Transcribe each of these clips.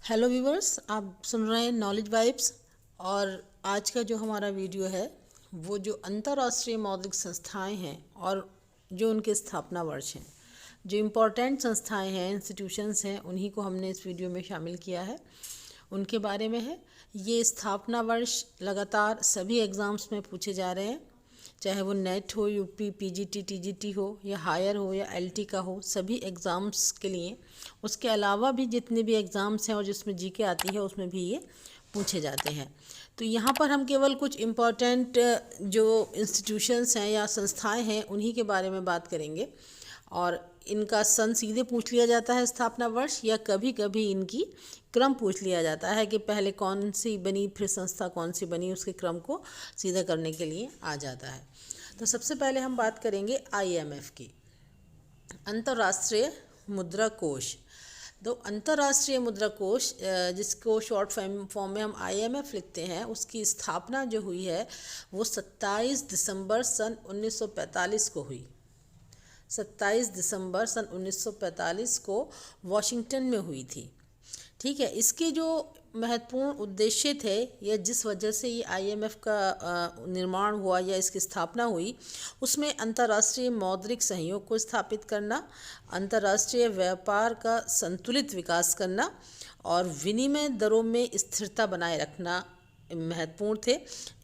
Hello viewers, आप सुन रहे हैं नॉलेज वाइब्स। और आज का जो हमारा वीडियो है वो जो अंतर्राष्ट्रीय मौद्रिक संस्थाएं हैं और जो उनके स्थापना वर्ष हैं, जो इम्पोर्टेंट संस्थाएं हैं, इंस्टीट्यूशंस हैं, उन्हीं को हमने इस वीडियो में शामिल किया है, उनके बारे में है। ये स्थापना वर्ष लगातार सभी एग्ज़ाम्स में पूछे जा रहे हैं, चाहे वो नेट हो, यूपी, पीजीटी, टीजीटी हो, या हायर हो, या एलटी का हो, सभी एग्ज़ाम्स के लिए। उसके अलावा भी जितने भी एग्ज़ाम्स हैं और जिसमें जीके आती है उसमें भी ये पूछे जाते हैं। तो यहाँ पर हम केवल कुछ इम्पॉर्टेंट जो इंस्टीट्यूशंस हैं या संस्थाएं हैं उन्हीं के बारे में बात करेंगे। और इनका सन सीधे पूछ लिया जाता है, स्थापना वर्ष, या कभी कभी इनकी क्रम पूछ लिया जाता है कि पहले कौन सी बनी फिर संस्था कौन सी बनी, उसके क्रम को सीधा करने के लिए आ जाता है। तो सबसे पहले हम बात करेंगे आईएमएफ की, अंतर्राष्ट्रीय मुद्रा कोष। तो अंतर्राष्ट्रीय मुद्रा कोष, जिसको शॉर्ट फॉर्म में हम आईएमएफ लिखते हैं, उसकी स्थापना जो हुई है वो 27 दिसंबर सन 1945 को हुई। 27 दिसंबर सन 1945 को वॉशिंगटन में हुई थी। ठीक है, इसके जो महत्वपूर्ण उद्देश्य थे या जिस वजह से ये आईएमएफ का निर्माण हुआ या इसकी स्थापना हुई, उसमें अंतर्राष्ट्रीय मौद्रिक सहयोग को स्थापित करना, अंतर्राष्ट्रीय व्यापार का संतुलित विकास करना और विनिमय दरों में स्थिरता बनाए रखना महत्वपूर्ण थे।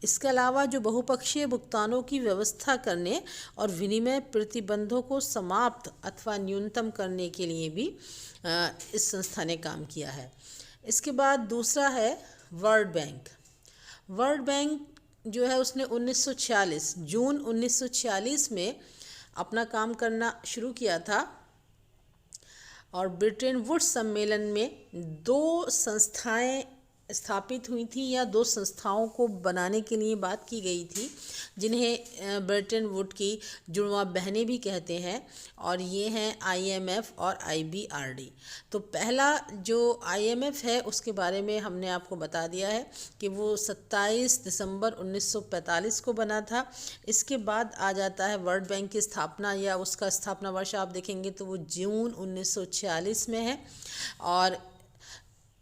इसके अलावा जो बहुपक्षीय भुगतानों की व्यवस्था करने और विनिमय प्रतिबंधों को समाप्त अथवा न्यूनतम करने के लिए भी इस संस्था ने काम किया है। इसके बाद दूसरा है वर्ल्ड बैंक। वर्ल्ड बैंक जो है उसने 1946 जून 1946 में अपना काम करना शुरू किया था और ब्रिटेन वुड्स सम्मेलन में दो संस्थाएं स्थापित हुई थी या दो संस्थाओं को बनाने के लिए बात की गई थी, जिन्हें ब्रिटेन वुड की जुड़वा बहनें भी कहते हैं, और ये हैं आईएमएफ और आईबीआरडी। तो पहला जो आईएमएफ है उसके बारे में हमने आपको बता दिया है कि वो 27 दिसंबर 1945 को बना था। इसके बाद आ जाता है वर्ल्ड बैंक की स्थापना, या उसका स्थापना वर्ष आप देखेंगे तो वो जून 1946 में है। और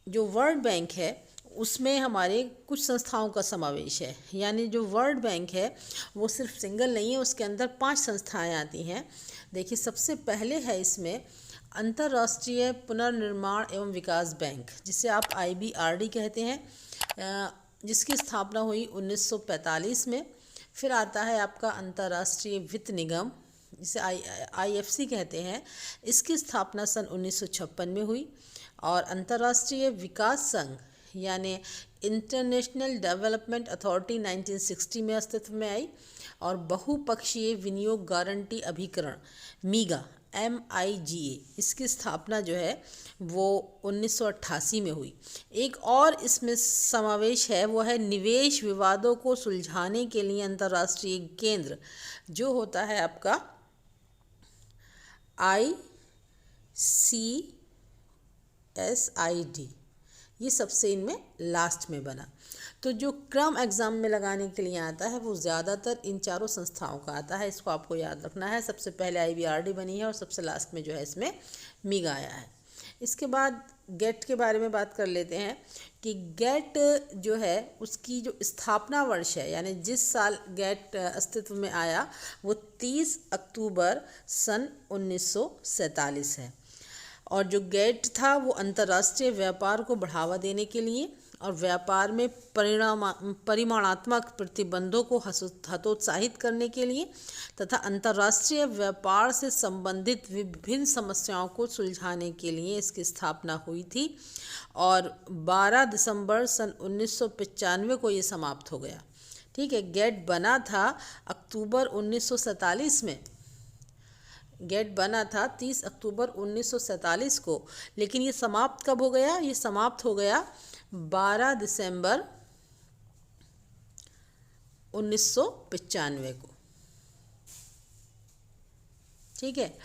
जो वर्ल्ड बैंक है उसमें हमारे कुछ संस्थाओं का समावेश है, यानी जो वर्ल्ड बैंक है वो सिर्फ सिंगल नहीं है, उसके अंदर 5 संस्थाएं आती हैं। देखिए, सबसे पहले है इसमें अंतर्राष्ट्रीय पुनर्निर्माण एवं विकास बैंक, जिसे आप आईबीआरडी कहते हैं, जिसकी स्थापना हुई 1945 में। फिर आता है आपका अंतर्राष्ट्रीय वित्त निगम, जिसे आईएफसी कहते हैं, इसकी स्थापना सन 1956 में हुई। और अंतर्राष्ट्रीय विकास संघ यानी इंटरनेशनल डेवलपमेंट अथॉरिटी 1960 में अस्तित्व में आई। और बहुपक्षीय विनियोग गारंटी अभिकरण मीगा MIGA, इसकी स्थापना जो है वो 1988 में हुई। एक और इसमें समावेश है, वो है निवेश विवादों को सुलझाने के लिए अंतर्राष्ट्रीय केंद्र, जो होता है आपका ICSID। ये सबसे इनमें लास्ट में बना। तो जो क्रम एग्ज़ाम में लगाने के लिए आता है वो ज़्यादातर इन चारों संस्थाओं का आता है, इसको आपको याद रखना है। सबसे पहले आईबीआरडी बनी है और सबसे लास्ट में जो है इसमें मीगा आया है। इसके बाद गेट के बारे में बात कर लेते हैं कि गेट जो है उसकी जो स्थापना वर्ष है, यानी जिस साल गेट अस्तित्व में आया, वो 30 अक्टूबर सन 1947 है। और जो गेट था वो अंतर्राष्ट्रीय व्यापार को बढ़ावा देने के लिए और व्यापार में परिमाणात्मक प्रतिबंधों को हतोत्साहित करने के लिए तथा अंतर्राष्ट्रीय व्यापार से संबंधित विभिन्न समस्याओं को सुलझाने के लिए इसकी स्थापना हुई थी। और 12 दिसंबर सन 1995 को ये समाप्त हो गया। ठीक है, गेट बना था अक्टूबर 1947 में, गेट बना था 30 अक्टूबर 1947 को, लेकिन ये समाप्त कब हो गया? ये समाप्त हो गया 12 दिसंबर 1995 को। ठीक है,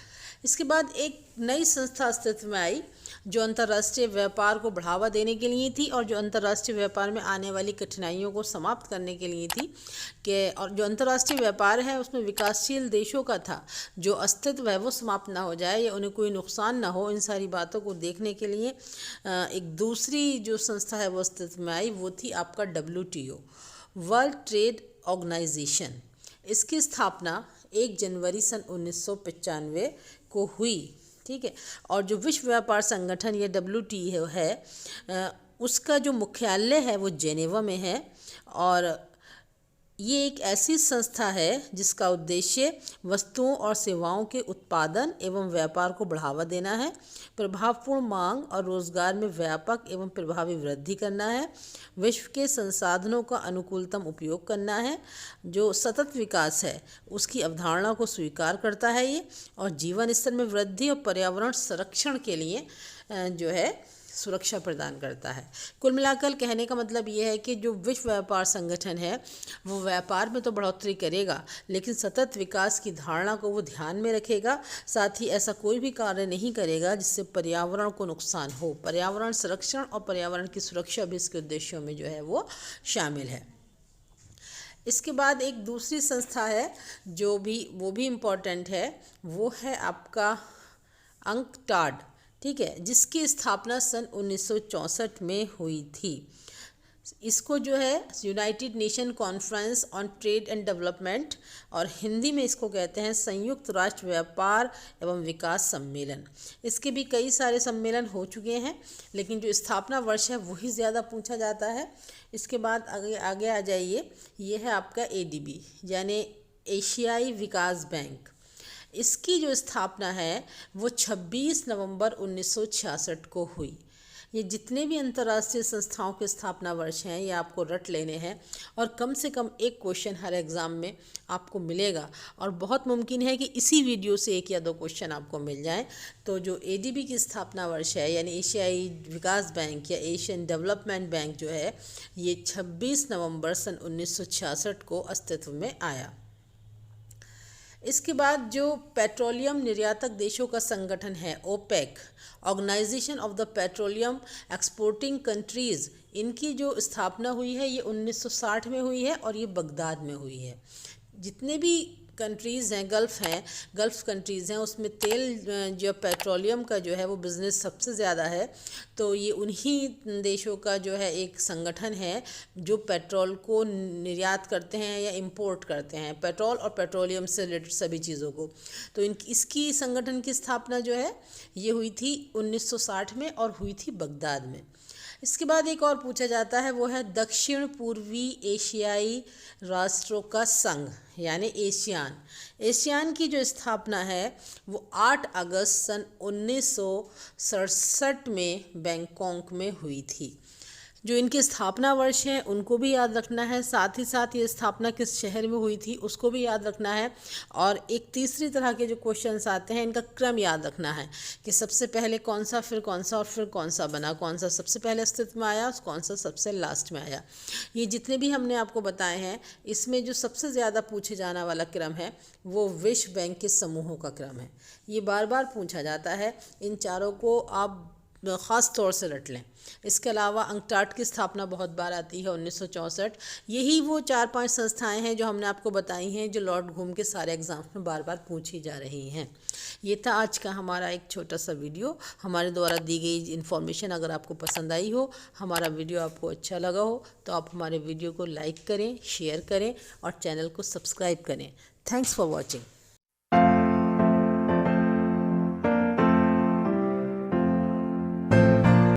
इसके बाद एक नई संस्था अस्तित्व में आई जो अंतर्राष्ट्रीय व्यापार को बढ़ावा देने के लिए थी और जो अंतर्राष्ट्रीय व्यापार में आने वाली कठिनाइयों को समाप्त करने के लिए थी कि और जो अंतर्राष्ट्रीय व्यापार है उसमें विकासशील देशों का था, जो अस्तित्व है वो समाप्त ना हो जाए या उन्हें कोई नुकसान ना हो, इन सारी बातों को देखने के लिए एक दूसरी जो संस्था है वो अस्तित्व में आई, वो थी आपका WTO, वर्ल्ड ट्रेड ऑर्गेनाइजेशन। इसकी स्थापना 1 जनवरी सन 1995 को हुई। ठीक है। और जो विश्व व्यापार संगठन या WTO है उसका जो मुख्यालय है वो जेनेवा में है और ये एक ऐसी संस्था है जिसका उद्देश्य वस्तुओं और सेवाओं के उत्पादन एवं व्यापार को बढ़ावा देना है, प्रभावपूर्ण मांग और रोजगार में व्यापक एवं प्रभावी वृद्धि करना है, विश्व के संसाधनों का अनुकूलतम उपयोग करना है, जो सतत विकास है उसकी अवधारणा को स्वीकार करता है ये, और जीवन स्तर में वृद्धि और पर्यावरण संरक्षण के लिए जो है सुरक्षा प्रदान करता है। कुल मिलाकर कहने का मतलब ये है कि जो विश्व व्यापार संगठन है वो व्यापार में तो बढ़ोतरी करेगा लेकिन सतत विकास की धारणा को वो ध्यान में रखेगा, साथ ही ऐसा कोई भी कार्य नहीं करेगा जिससे पर्यावरण को नुकसान हो। पर्यावरण संरक्षण और पर्यावरण की सुरक्षा भी इसके उद्देश्यों में जो है वो शामिल है। इसके बाद एक दूसरी संस्था है वो भी इम्पोर्टेंट है, वो है आपका अंकटाड। ठीक है, जिसकी स्थापना सन 1964 में हुई थी। इसको जो है United nation conference on trade and development और हिंदी में इसको कहते हैं संयुक्त राष्ट्र व्यापार एवं विकास सम्मेलन। इसके भी कई सारे सम्मेलन हो चुके हैं लेकिन जो स्थापना वर्ष है वही ज़्यादा पूछा जाता है। इसके बाद आगे आ जाइए, ये है आपका ADB यानी एशियाई विकास बैंक। इसकी जो स्थापना है वो 26 नवंबर 1966 को हुई। ये जितने भी अंतर्राष्ट्रीय संस्थाओं के स्थापना वर्ष हैं ये आपको रट लेने हैं और कम से कम एक क्वेश्चन हर एग्ज़ाम में आपको मिलेगा और बहुत मुमकिन है कि इसी वीडियो से 1 या 2 क्वेश्चन आपको मिल जाएं। तो जो ADB की स्थापना वर्ष है यानी एशियाई विकास बैंक या एशियन डेवलपमेंट बैंक जो है ये 26 नवंबर सन 1966 को अस्तित्व में आया। इसके बाद जो पेट्रोलियम निर्यातक देशों का संगठन है OPEC, organisation of the petroleum exporting countries, इनकी जो स्थापना हुई है ये 1960 में हुई है और ये बगदाद में हुई है। जितने भी कंट्रीज़ हैं गल्फ़ कंट्रीज़ हैं उसमें तेल जो पेट्रोलियम का जो है वो बिज़नेस सबसे ज़्यादा है। तो ये उन्हीं देशों का जो है एक संगठन है जो पेट्रोल को निर्यात करते हैं या इंपोर्ट करते हैं, पेट्रोल और पेट्रोलियम से रिलेटेड सभी चीज़ों को। तो इसकी संगठन की स्थापना जो है ये हुई थी 1960 में और हुई थी बगदाद में। इसके बाद एक और पूछा जाता है वो है दक्षिण पूर्वी एशियाई राष्ट्रों का संघ यानी एशियान की जो स्थापना है वो 8 अगस्त सन 1967 में बैंकॉक में हुई थी। जो इनके स्थापना वर्ष हैं उनको भी याद रखना है, साथ ही साथ ये स्थापना किस शहर में हुई थी उसको भी याद रखना है। और एक तीसरी तरह के जो क्वेश्चंस आते हैं इनका क्रम याद रखना है कि सबसे पहले कौन सा, फिर कौन सा और फिर कौन सा बना, कौन सा सबसे पहले अस्तित्व में आया, कौन सा सबसे लास्ट में आया। ये जितने भी हमने आपको बताए हैं इसमें जो सबसे ज़्यादा पूछे जाने वाला क्रम है वो विश्व बैंक के समूहों का क्रम है। ये बार बार पूछा जाता है, इन चारों को आप ख़ास तौर से रट लें। इसके अलावा अंकटाड की स्थापना बहुत बार आती है 1964। यही वो 4-5 संस्थाएं हैं जो हमने आपको बताई हैं जो लॉर्ड घूम के सारे एग्ज़ाम्स में बार बार पूछी जा रही हैं। ये था आज का हमारा एक छोटा सा वीडियो। हमारे द्वारा दी गई इन्फॉर्मेशन अगर आपको पसंद आई हो, हमारा वीडियो आपको अच्छा लगा हो तो आप हमारे वीडियो को लाइक करें, शेयर करें और चैनल को सब्सक्राइब करें। Thanks for watching.